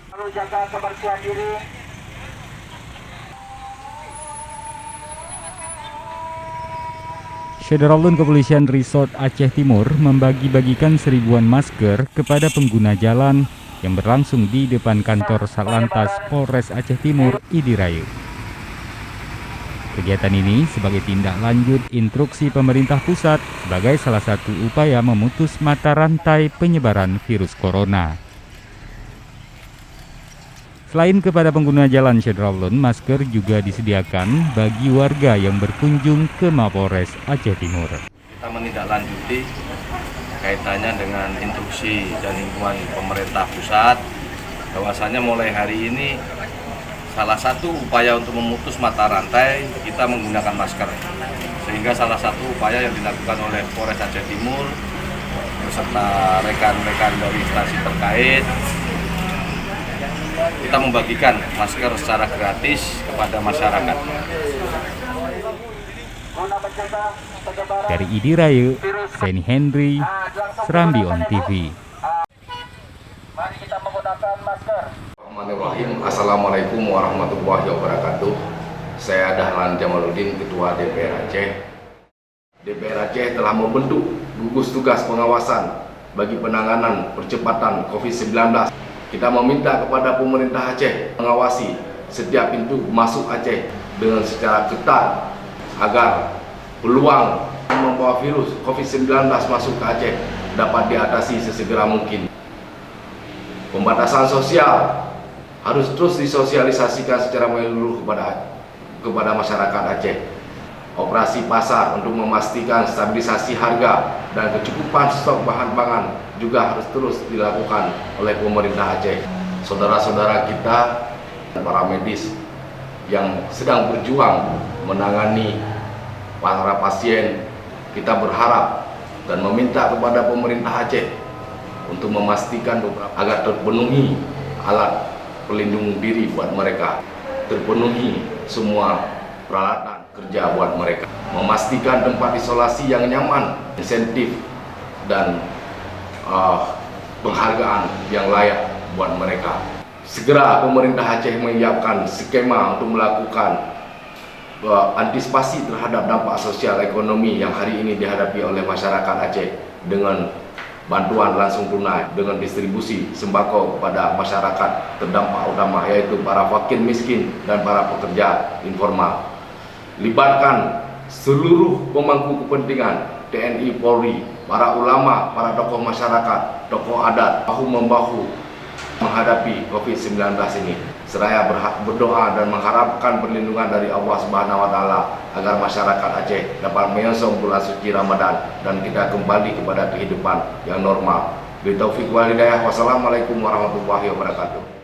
Lalu jaga kebersihan diri. Syederalun Kepolisian Resort Aceh Timur membagi-bagikan seribuan masker kepada pengguna jalan yang berlangsung di depan kantor Satlantas Polres Aceh Timur Idirayu. Kegiatan ini sebagai tindak lanjut instruksi pemerintah pusat sebagai salah satu upaya memutus mata rantai penyebaran virus corona. Selain kepada pengguna jalan Syederalun, masker juga disediakan bagi warga yang berkunjung ke Mapolres Aceh Timur. Kita menindaklanjuti kaitannya dengan instruksi dan himbauan pemerintah pusat, bahwasanya mulai hari ini salah satu upaya untuk memutus mata rantai kita menggunakan masker. Sehingga salah satu upaya yang dilakukan oleh Polres Aceh Timur beserta rekan-rekan dari instansi terkait, kita membagikan masker secara gratis kepada masyarakat. Dari Idirayu, Seni Henry, Serambi On TV. Mari kita menggunakan masker. Bismillahirrahmanirrahim. Assalamualaikum warahmatullahi wabarakatuh. Saya Dahlan Jamaluddin, Ketua DPR Aceh. DPR Aceh telah membentuk gugus tugas pengawasan bagi penanganan percepatan COVID-19. Kita meminta kepada pemerintah Aceh mengawasi setiap pintu masuk Aceh dengan secara ketat agar peluang membawa virus COVID-19 masuk ke Aceh dapat diatasi sesegera mungkin. Pembatasan sosial harus terus disosialisasikan secara menyeluruh kepada masyarakat Aceh. Operasi pasar untuk memastikan stabilisasi harga dan kecukupan stok bahan pangan juga harus terus dilakukan oleh pemerintah Aceh. Saudara-saudara kita, para medis yang sedang berjuang menangani para pasien, kita berharap dan meminta kepada pemerintah Aceh untuk memastikan agar terpenuhi alat pelindung diri buat mereka, terpenuhi semua peralatan kerja buat mereka, memastikan tempat isolasi yang nyaman, insentif dan penghargaan yang layak buat mereka. Segera pemerintah Aceh menyiapkan skema untuk melakukan antisipasi terhadap dampak sosial ekonomi yang hari ini dihadapi oleh masyarakat Aceh dengan bantuan langsung tunai, dengan distribusi sembako kepada masyarakat terdampak utama, yaitu para fakir miskin dan para pekerja informal. Libatkan seluruh pemangku kepentingan, TNI, Polri, para ulama, para tokoh masyarakat, tokoh adat, bahu-membahu menghadapi COVID-19 ini. Seraya berdoa dan mengharapkan perlindungan dari Allah Subhanahu wa Ta'ala agar masyarakat Aceh dapat menyongsong bulan suci Ramadan dan kita kembali kepada kehidupan yang normal. Billahi taufiq wal hidayah. Wassalamualaikum warahmatullahi wabarakatuh.